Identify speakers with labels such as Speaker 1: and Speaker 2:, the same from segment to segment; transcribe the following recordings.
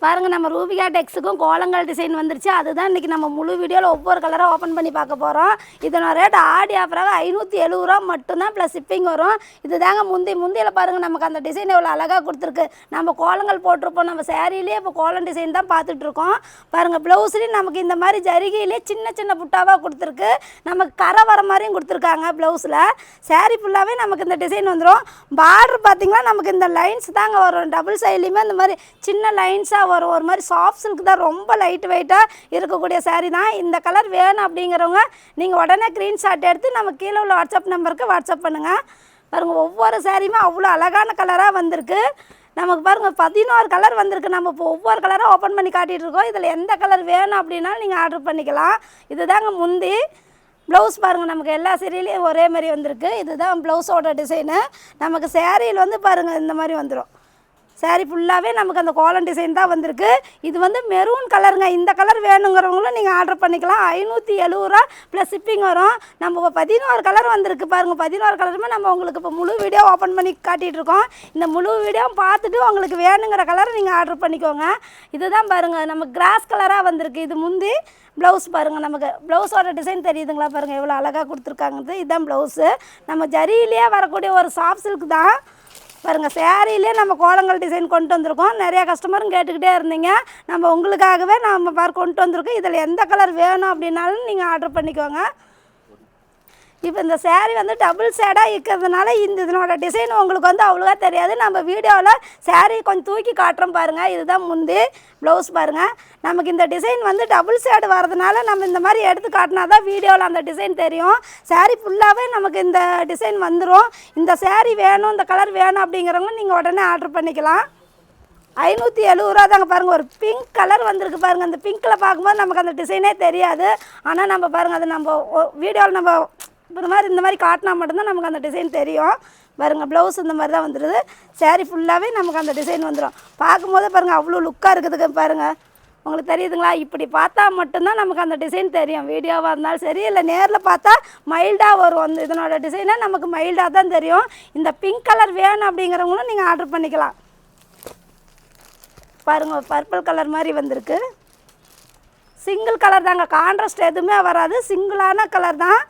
Speaker 1: பாருங்கள், நம்ம ரூபிகா டெக்ஸுக்கும் கோலங்கள் டிசைன் வந்துருச்சு. அதுதான் இன்றைக்கி நம்ம முழு வீடியோவில் ஒவ்வொரு கலராக ஓப்பன் பண்ணி பார்க்க போகிறோம். இதனோட ரேட் ஆடி ஆஃபராக 570 மட்டும்தான் ப்ளஸ் ஷிப்பிங் வரும். இது தாங்க முந்தியில் பாருங்கள், நமக்கு அந்த டிசைன் எவ்வளோ அழகாக கொடுத்துருக்கு. நம்ம கோலங்கள் போட்டிருப்போம், நம்ம சேரீலேயே இப்போ கோலம் டிசைன் தான் பார்த்துட்ருக்கோம். பாருங்கள், ப்ளவுஸ்லேயும் நமக்கு இந்த மாதிரி ஜரிகையிலே சின்ன சின்ன புட்டாவாக கொடுத்துருக்கு. நமக்கு கரை வர மாதிரியும் கொடுத்துருக்காங்க. ப்ளவுஸில் சேரீ ஃபுல்லாகவே நமக்கு இந்த டிசைன் வந்துடும். பார்டர் பார்த்திங்கன்னா நமக்கு இந்த லைன்ஸ் தாங்க வரும். டபுள் சைட்லேயுமே இந்த மாதிரி சின்ன லைன்ஸாக வரும். ஒரு மாதிரி சாஃப்ட் சில்க் தான், ரொம்ப லைட் வெயிட்டாக இருக்கக்கூடிய சாரீ தான். இந்த கலர் வேணும் அப்படிங்கிறவங்க நீங்கள் உடனே ஸ்க்ரீன்ஷாட் எடுத்து நம்ம கீழே உள்ள வாட்ஸ்அப் நம்பருக்கு வாட்ஸ்அப் பண்ணுங்கள். பாருங்கள், ஒவ்வொரு சாரியுமே அவ்வளோ அழகான கலராக வந்திருக்கு. நமக்கு பாருங்கள் 14 கலர் வந்திருக்கு. நம்ம இப்போ ஒவ்வொரு கலராக ஓப்பன் பண்ணி காட்டிகிட்டு இருக்கோம். இதில் எந்த கலர் வேணும் அப்படின்னாலும் நீங்கள் ஆர்டர் பண்ணிக்கலாம். இதுதாங்க முந்தி. ப்ளவுஸ் பாருங்கள், நமக்கு எல்லா சீரியலையும் ஒரே மாதிரி வந்திருக்கு. இதுதான் ப்ளவுஸோட டிசைனு. நமக்கு சேரீயில் வந்து பாருங்கள் இந்த மாதிரி வந்துடும். சாரீ ஃபுல்லாகவே நமக்கு அந்த கோலம் டிசைன் தான் வந்திருக்கு. இது வந்து மெரூன் கலருங்க. இந்த கலர் வேணுங்கிறவங்களும் நீங்கள் ஆர்டர் பண்ணிக்கலாம். 570 ப்ளஸ் ஷிப்பிங் வரும். நம்ம இப்போ 14 கலர் வந்திருக்கு பாருங்கள். 14 கலருமே நம்ம உங்களுக்கு இப்போ முழு வீடியோ ஓப்பன் பண்ணி காட்டிகிட்டு இருக்கோம். இந்த முழு வீடியோ பார்த்துட்டு உங்களுக்கு வேணுங்கிற கலரை நீங்கள் ஆர்டர் பண்ணிக்கோங்க. இதுதான் பாருங்கள், நம்ம கிராஸ் கலராக வந்திருக்கு. இது முந்தி. ப்ளவுஸ் பாருங்கள், நமக்கு ப்ளவுஸோட டிசைன் தெரியுதுங்களா? பாருங்கள் எவ்வளோ அழகாக கொடுத்துருக்காங்கிறது. இதுதான் ப்ளவுஸு. நம்ம ஜரியிலேயே வரக்கூடிய ஒரு சாஃப்ட் சில்க் தான். பாருங்கள், சேரீலே நம்ம கோலங்கள் டிசைன் கொண்டு வந்திருக்கோம். நிறையா கஸ்டமரும் கேட்டுக்கிட்டே இருந்தீங்க. நம்ம உங்களுக்காகவே நம்ம கொண்டு வந்திருக்கோம். இதில் எந்த கலர் வேணும் அப்படின்னாலும் நீங்கள் ஆர்டர் பண்ணிக்கோங்க. இப்போ இந்த சேரீ வந்து டபுள் ஷேடாக இருக்கிறதுனால இதனோட டிசைன் உங்களுக்கு வந்து அவ்வளோவா தெரியாது. நம்ம வீடியோவில் சேரீ கொஞ்சம் தூக்கி காட்டுறோம் பாருங்கள். இதுதான் முந்தி. ப்ளவுஸ் பாருங்கள், நமக்கு இந்த டிசைன் வந்து டபுள் ஷேடு வரதுனால நம்ம இந்த மாதிரி எடுத்து காட்டினா தான் வீடியோவில் அந்த டிசைன் தெரியும். சேரீ ஃபுல்லாகவே நமக்கு இந்த டிசைன் வந்துடும். இந்த சேரீ வேணும், இந்த கலர் வேணும் அப்படிங்கிறவங்க நீங்கள் உடனே ஆர்டர் பண்ணிக்கலாம். 570 தாங்க. பாருங்கள், ஒரு பிங்க் கலர் வந்திருக்கு பாருங்கள். அந்த பிங்க்கில் பார்க்கும்போது நமக்கு அந்த டிசைனே தெரியாது. ஆனால் நம்ம பாருங்கள், அது நம்ம வீடியோவில் நம்ம இந்த மாதிரி காட்டினா மட்டும்தான் நமக்கு அந்த டிசைன் தெரியும். பாருங்கள், ப்ளவுஸ் இந்த மாதிரி தான் வந்துடுது. சேரீ ஃபுல்லாகவே நமக்கு அந்த டிசைன் வந்துடும். பார்க்கும்போது பாருங்கள் அவ்வளோ லுக்காக இருக்குதுங்க. பாருங்கள், உங்களுக்கு தெரியுதுங்களா? இப்படி பார்த்தா மட்டும்தான் நமக்கு அந்த டிசைன் தெரியும். வீடியோவாக இருந்தாலும் சரி, இல்லை நேரில் பார்த்தா மைல்டாக வரும். இதனோட டிசைனாக நமக்கு மைல்டாக தான் தெரியும். இந்த பிங்க் கலர் வேணும் அப்படிங்கிறவங்களும் நீங்கள் ஆர்டர் பண்ணிக்கலாம். பாருங்கள், பர்பிள் கலர் மாதிரி வந்திருக்கு. சிங்கிள் கலர் தாங்க, கான்ட்ராஸ்ட் எதுவுமே வராது. சிங்கிளான கலர் தான்.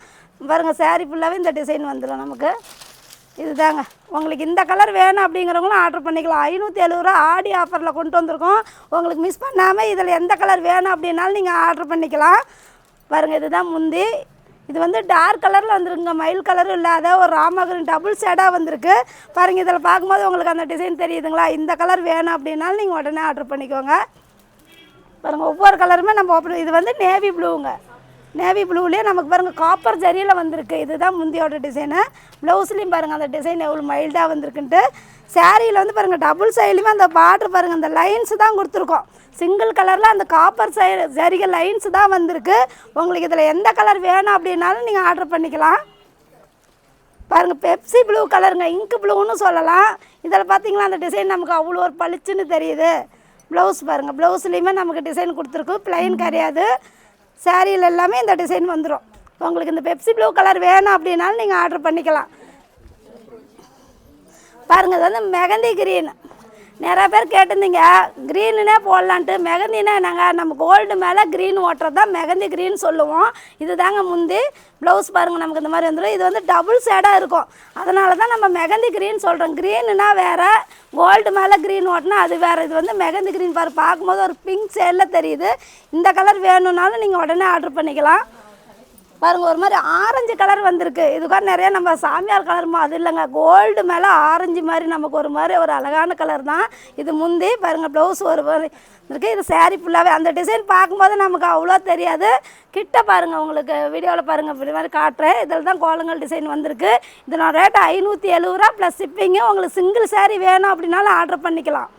Speaker 1: பாருங்கள், சேரீ ஃபுல்லாகவே இந்த டிசைன் வந்துடும் நமக்கு. இதுதாங்க, உங்களுக்கு இந்த கலர் வேணும் அப்படிங்கிறவங்களும் ஆர்டர் பண்ணிக்கலாம். 570 ஆடி ஆஃபரில் கொண்டு வந்திருக்கோம். உங்களுக்கு மிஸ் பண்ணாமல் இதில் எந்த கலர் வேணும் அப்படின்னாலும் நீங்கள் ஆர்டர் பண்ணிக்கலாம். பாருங்கள், இதுதான் முந்தி. இது வந்து டார்க் கலரில் வந்துருக்குங்க. மயில் கலரும் இல்லாத ஒரு ராமகிரீன் டபுள் ஷேடாக வந்திருக்கு. பாருங்கள், இதில் பார்க்கும்போது உங்களுக்கு அந்த டிசைன் தெரியுதுங்களா? இந்த கலர் வேணும் அப்படின்னாலும் நீங்கள் உடனே ஆர்டர் பண்ணிக்கோங்க. பாருங்கள், ஒவ்வொரு கலருமே நம்ம ஓப்பன். இது வந்து நேவி ப்ளூங்க. நேவி ப்ளூலேயே நமக்கு பாருங்கள் காப்பர் ஜரியில் வந்திருக்கு. இதுதான் முந்தியோட டிசைனு. ப்ளவுஸ்லேயும் பாருங்கள் அந்த டிசைன் எவ்வளோ மைல்டாக வந்திருக்குன்ட்டு. சேரீயில் வந்து பாருங்கள் டபுள் சைட்லேயுமே அந்த பார்டர் பாருங்கள், அந்த லைன்ஸ் தான் கொடுத்துருக்கோம். சிங்கிள் கலரில் அந்த காப்பர் ஜரிகை லைன்ஸ் தான் வந்திருக்கு. உங்களுக்கு இதில் எந்த கலர் வேணும் அப்படின்னாலும் நீங்கள் ஆர்டர் பண்ணிக்கலாம். பாருங்கள், பெப்சி ப்ளூ கலருங்க. இங்கு ப்ளூன்னு சொல்லலாம். இதில் பார்த்தீங்கன்னா அந்த டிசைன் நமக்கு அவ்வளோ ஒரு பளிச்சுன்னு தெரியுது. ப்ளவுஸ் பாருங்கள், ப்ளவுஸ்லேயுமே நமக்கு டிசைன் கொடுத்துருக்கு. ப்ளைன் கிடையாது. சாரியில் எல்லாமே இந்த டிசைன் வந்துடும். உங்களுக்கு இந்த பெப்சி ப்ளூ கலர் வேணும் அப்படின்னாலும் நீங்கள் ஆர்டர் பண்ணிக்கலாம். பாருங்கள், இது வந்து மெகந்தி க்ரீன். நிறையா பேர் கேட்டிருந்தீங்க க்ரீனுனே போடலான்ட்டு. மெகந்தினா என்னங்க, நம்ம கோல்டு மேலே க்ரீன் ஓட்டுறது தான் மெகந்தி க்ரீன் சொல்லுவோம். இது தாங்க முந்தி. ப்ளவுஸ் பாருங்கள், நமக்கு இந்த மாதிரி வந்துடும். இது வந்து டபுள் ஷேடாக இருக்கும். அதனால தான் நம்ம மெகந்தி க்ரீன் சொல்கிறோம். க்ரீனுனா வேறு, கோல்டு மேலே க்ரீன் ஓட்டினா அது வேறு. இது வந்து மெகந்தி க்ரீன். பார்க்கும்போது ஒரு பிங்க் ஷேடில் தெரியுது. இந்த கலர் வேணும்னாலும் நீங்கள் உடனே ஆர்டர் பண்ணிக்கலாம். பாருங்கள், ஒரு மாதிரி ஆரஞ்சு கலர் வந்திருக்கு. இதுக்காக நிறையா நம்ம சாமியார் கலருமா அது இல்லைங்க. கோல்டு மேலே ஆரஞ்சு மாதிரி நமக்கு ஒரு மாதிரி ஒரு அழகான கலர் தான். இது முந்தி. பாருங்கள், ப்ளவுஸ் ஒரு மாதிரி இருக்குது. இது சேரீ ஃபுல்லாகவே அந்த டிசைன் பார்க்கும்போது நமக்கு அவ்வளோ தெரியாது. கிட்ட பாருங்கள், உங்களுக்கு வீடியோவில் பாருங்கள் இப்படி மாதிரி காட்டுறேன். இதில் தான் கோலங்கள் டிசைன் வந்திருக்கு. இதனோட ரேட்டு 570 ப்ளஸ் ஷிப்பிங்கு. உங்களுக்கு சிங்கிள் சேரீ வேணும் அப்படின்னாலும் ஆர்டர் பண்ணிக்கலாம்.